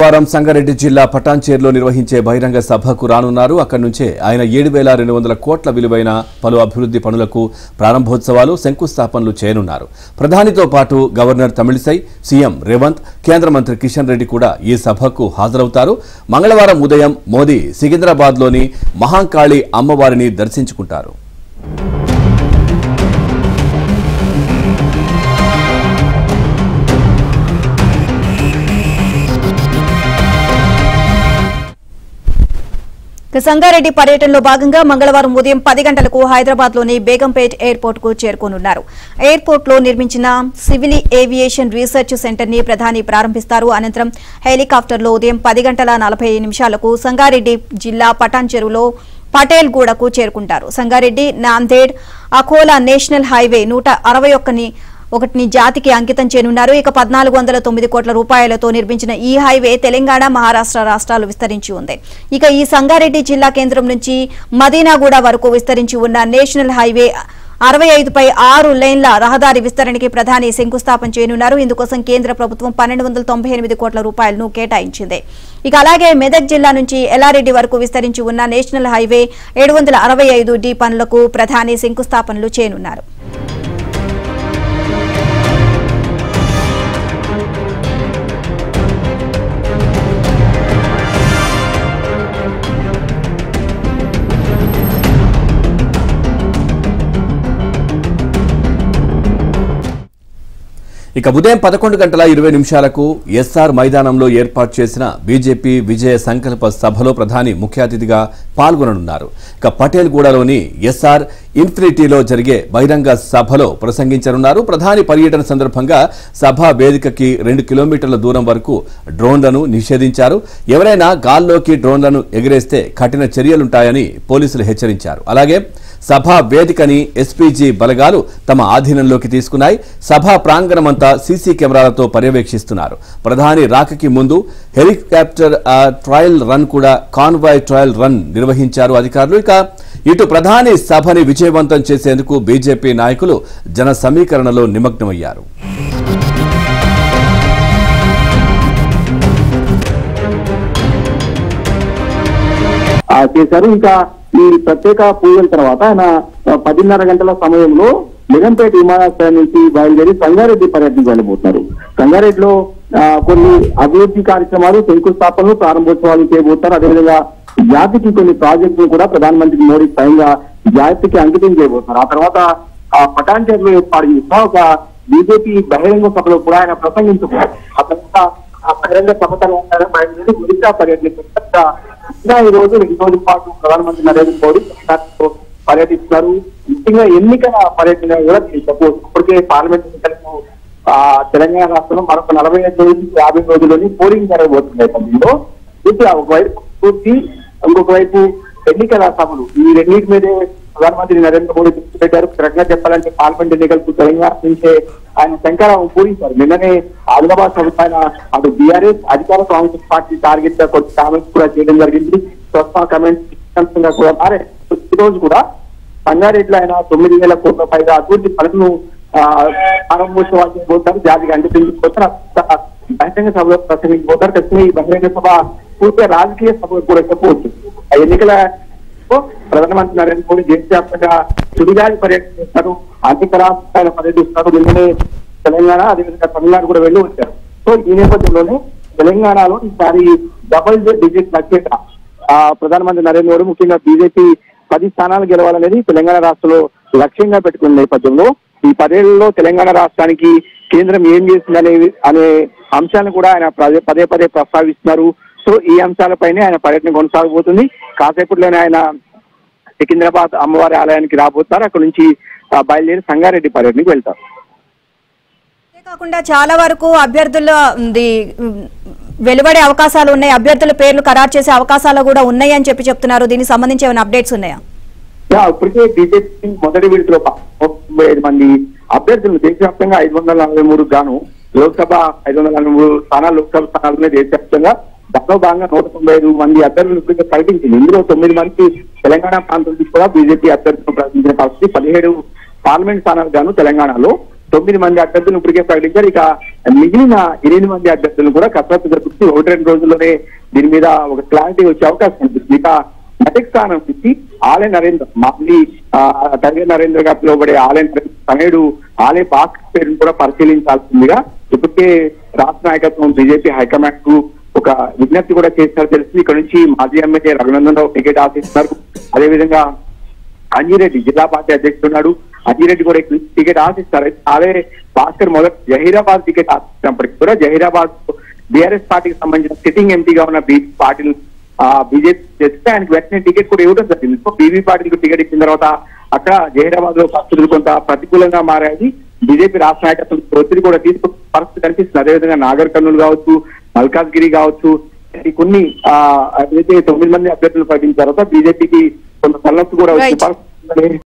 వారం సంగారెడ్డి జిల్లా పటాన్చేరులో నిర్వహించే బహిరంగ సభకు రానున్నారు. అక్కడి నుంచే ఆయన 7,200 కోట్ల విలువైన పలు అభివృద్ధి పనులకు ప్రారంభోత్సవాలు, శంకుస్థాపనలు చేయనున్నారు. ప్రధానితో పాటు గవర్నర్ తమిళిసై, సీఎం రేవంత్, కేంద్ర మంత్రి కిషన్ రెడ్డి కూడా ఈ సభకు హాజరవుతారు. మంగళవారం ఉదయం మోదీ సికింద్రాబాద్లోని మహాంకాళి అమ్మవారిని దర్శించుకుంటారు. సంగారెడ్డి పర్యటనలో భాగంగా మంగళవారం ఉదయం 10 గంటలకు హైదరాబాద్లోని బేగంపేట్ ఎయిర్పోర్టుకు చేరుకోనున్నారు. ఎయిర్పోర్టులో నిర్మించిన సివిల్ ఏవియేషన్ రీసెర్చ్ సెంటర్ని ప్రధాని ప్రారంభిస్తారు. అనంతరం హెలికాప్టర్లో ఉదయం 10 గంటల 40 నిమిషాలకు సంగారెడ్డి జిల్లా పటాన్చెరులో పటేల్ గూడకు చేరుకుంటారు. సంగారెడ్డి నాందేడ్ అకోలా నేషనల్ హైవే 161ని జాతికి అంకితం చేయనున్నారు. ఇక 1,409 కోట్ల రూపాయలతో నిర్మించిన ఈ హైవే తెలంగాణ, మహారాష్ట్ర రాష్ట్రాలు విస్తరించి ఉంది. ఇక ఈ సంగారెడ్డి జిల్లా కేంద్రం నుంచి మదీనాగూడ వరకు విస్తరించి ఉన్న నేషనల్ హైవే 65పై 6 లేన్ల రహదారి విస్తరణకి ప్రధాని శంకుస్థాపన చేయనున్నారు. ఇందుకోసం కేంద్ర ప్రభుత్వం 1,298 కోట్ల రూపాయలను కేటాయించింది. ఇక అలాగే మెదక్ జిల్లా నుంచి ఎల్లారెడ్డి వరకు విస్తరించి ఉన్న నేషనల్ హైవే 765D పనులకు ప్రధాని శంకుస్థాపనలు చేయనున్నారు. ఇక ఉదయం 11 గంటల 20 నిమిషాలకు ఎస్ఆర్ మైదానంలో ఏర్పాటు చేసిన బీజేపీ విజయ సంకల్ప సభలో ప్రధాని ముఖ్య అతిథిగా పాల్గొననున్నారు. ఇక పటేల్ గూడలోని ఎస్ఆర్ ఇన్ఫినిటీలో జరిగే బహిరంగ సభలో ప్రసంగించనున్నారు. ప్రధాని పర్యటన సందర్భంగా సభా వేదికకి 2 కిలోమీటర్ల దూరం వరకు డ్రోన్లను నిషేధించారు. ఎవరైనా గాల్లోకి డ్రోన్లను ఎగిరేస్తే కఠిన చర్యలుంటాయని పోలీసులు హెచ్చరించారు. అలాగే సభా వేదికని ఎస్పీజీ బలగాలు తమ ఆధీనంలోకి తీసుకున్నాయి. సభా ప్రాంగణమంతా సీసీ కెమెరాలతో పర్యవేక్షిస్తున్నారు. ప్రధాని రాకకి ముందు హెలికాప్టర్ ట్రయల్ రన్ కూడా కాన్వాయ్ ట్రయల్ రన్ నిర్వహించారు అధికారులు. ఇక ఇటు ప్రధాని సభని విజయవంతం చేసేందుకు బీజేపీ నాయకులు జన సమీకరణలో నిమగ్నమయ్యారు. చేశారు. ఇంకా ఈ ప్రత్యేక పూజల తర్వాత ఆయన 10:30 గంటల సమయంలో బేగంపేట విమానాశ్రయం నుంచి బయలుదేరి సంగారెడ్డి పర్యటనకు వెళ్ళబోతున్నారు. సంగారెడ్డిలో కొన్ని అభివృద్ధి కార్యక్రమాలు, శంకుస్థాపనలు, ప్రారంభోత్సవాలు చేయబోతున్నారు. అదేవిధంగా జాతికి కొన్ని ప్రాజెక్టులు కూడా ప్రధానమంత్రి మోడీ స్వయంగా జాతికి అంకితం చేయబోతున్నారు. ఆ తర్వాత పటాన్చెరులో ఏర్పాటు చేసిన ఒక బీజేపీ బహిరంగ సభలో కూడా ఆయన ప్రసంగించబోతున్నారు. ఆ తర్వాత ఆ బహిరంగ సభ తర్వాత బయలుదేరి ఒడిశా పర్యటన ఈ రోజు 2 రోజుల పాటు ప్రధానమంత్రి నరేంద్ర మోడీ పర్యటిస్తున్నారు. ముఖ్యంగా ఎన్నికల పర్యటన కూడా చెప్పవచ్చు. ఇప్పటికే పార్లమెంట్ ఎన్నికలకు తెలంగాణ రాష్ట్రంలో మరొక 45 నుంచి 50 రోజుల్లోని పోలింగ్ జరగబోతున్న నేపథ్యంలో ఒకవైపు పూర్తి, ఇంకొక వైపు ఎన్నికల సభలు, ఈ రెండింటి మీదే ప్రధానమంత్రి నరేంద్ర మోడీ దృష్టి పెట్టారు. కరెక్ట్గా చెప్పాలంటే పార్లమెంట్ ఎన్నికలకు తెలంగాణ నుంచే ఆయన శంకరావం పూరించారు. నిన్ననే ఆదిలాబాద్ సభ పైన అటు బీఆర్ఎస్ అధికార కాంగ్రెస్ పార్టీ టార్గెట్ గా కొన్ని కామెంట్స్ కూడా చేయడం జరిగింది. స్వస్థ కామెంట్స్ కూడా మారే. ఈ రోజు కూడా సంగారెడ్డిలో ఆయన 9,000 కోట్ల పైగా అభివృద్ధి పనులను ప్రారంభోత్సవాలు చేయబోతారు. జాతికి అందించబోతారు. బహిరంగ సభలో ప్రసంగించబోతారు. ఖచ్చితంగా ఈ బహిరంగ సభ పూర్తిగా రాజకీయ సభ కూడా చెప్పవచ్చు. ఆ ఎన్నికల ప్రధానమంత్రి నరేంద్ర మోడీ దేశవ్యాప్తంగా సుడిగాలి పర్యటన చేస్తారు. అనేక రాష్ట్రాలు పర్యటిస్తారు. నిన్ననే తెలంగాణ, అదేవిధంగా తమిళనాడు కూడా వెళ్ళి వచ్చారు. సో ఈ నేపథ్యంలోనే తెలంగాణలో ఈసారి డబుల్ డిజిట్ లక్ష్యంగా ప్రధానమంత్రి నరేంద్ర మోడీ ముఖ్యంగా బీజేపీ 10 స్థానాలు గెలవాలనేది తెలంగాణ రాష్ట్రంలో లక్ష్యంగా పెట్టుకున్న నేపథ్యంలో ఈ పర్యటనలో తెలంగాణ రాష్ట్రానికి కేంద్రం ఏం చేసిందనే అంశాలను కూడా ఆయన పదే పదే ప్రస్తావిస్తున్నారు. సో ఈ అంశాలపైనే ఆయన పర్యటన కొనసాగబోతుంది. కాసేపట్లోనే ఆయన సికింద్రాబాద్ అమ్మవారి ఆలయానికి రాబోతున్నారు. అక్కడ నుంచి బయలుదేరి సంగారెడ్డి పర్యటనకు వెళ్తారు. కాకుండా చాలా వరకు అభ్యర్థుల వెలువడే అవకాశాలు ఉన్నాయి, అభ్యర్థుల పేర్లు ఖరారు చేసే అవకాశాలు కూడా ఉన్నాయి అని చెప్తున్నారు. దీనికి సంబంధించి ఏమైనా అప్డేట్స్ ఉన్నాయా? ఇప్పటికే బీజేపీ మొదటి విడతలో 35 మంది అభ్యర్థులు దేశవ్యాప్తంగా 543 గాను లోక్సభ 543 స్థానాలు లోక్సభ స్థానాలనే దేశవ్యాప్తంగా దానిలో భాగంగా 195 మంది అభ్యర్థులు ప్రకటించింది. ఇందులో 9 మంది తెలంగాణ ప్రాంతం నుంచి కూడా బీజేపీ అభ్యర్థులను ప్రకటించిన పరిస్థితి. 17 పార్లమెంట్ స్థానాలు గాను తెలంగాణలో 9 మంది అభ్యర్థులను ఇప్పటికే ప్రకటించారు. ఇక మిగిలిన 8 మంది అభ్యర్థులను కూడా కసరత్తు జరుగుతుంది. 1-2 రోజుల్లోనే దీని మీద ఒక క్లారిటీ వచ్చే అవకాశం ఉంటుంది. ఇక మెదక్ స్థానం నుంచి ఆలయ నరేంద్ర మామూలు తల్లి నరేంద్ర గా పిలువబడే ఆలయ తనయుడు ఆలయ భాస్కర్ పేరును కూడా పరిశీలించాల్సిందిగా ఇప్పటికే రాష్ట్ర నాయకత్వం బీజేపీ హైకమాండ్ కు ఒక విజ్ఞప్తి కూడా చేసినారు తెలిసింది. ఇక్కడ నుంచి మాజీ ఎమ్మెల్యే రఘునందన్ రావు టికెట్ ఆశిస్తున్నారు. అదేవిధంగా అంజిరెడ్డి జిల్లా పార్టీ అధ్యక్షుడు ఉన్నాడు. అంజిరెడ్డి కూడా టికెట్ ఆశిస్తారు. అదే భాస్కర్ మొదట జహీరాబాద్ టికెట్ ఆశిస్తున్నప్పటికీ కూడా జహీరాబాద్ బీఆర్ఎస్ పార్టీకి సంబంధించిన సిట్టింగ్ ఎంపీగా ఉన్న పార్టీలు బీజేపీ చేస్తే ఆయనకు వెంటనే టికెట్ కూడా ఇవ్వడం జరిగింది. సో బీబీ పార్టీకి టికెట్ ఇచ్చిన తర్వాత అక్కడ జహీరాబాద్ లో పరిస్థితులు కొంత ప్రతికూలంగా మారాయి. బీజేపీ రాష్ట్ర నాయకత్వం ఒత్తిడి కూడా తీసుకున్న పరిస్థితి కనిపిస్తుంది. అదేవిధంగా నాగర్ కర్నూలు కావచ్చు, మల్కాజ్గిరి కావచ్చు, కొన్ని ఏదైతే 9 మంది అభ్యర్థులు ప్రకటించిన తర్వాత బీజేపీకి కొంత తలనొప్పి కూడా వచ్చిన పరిస్థితి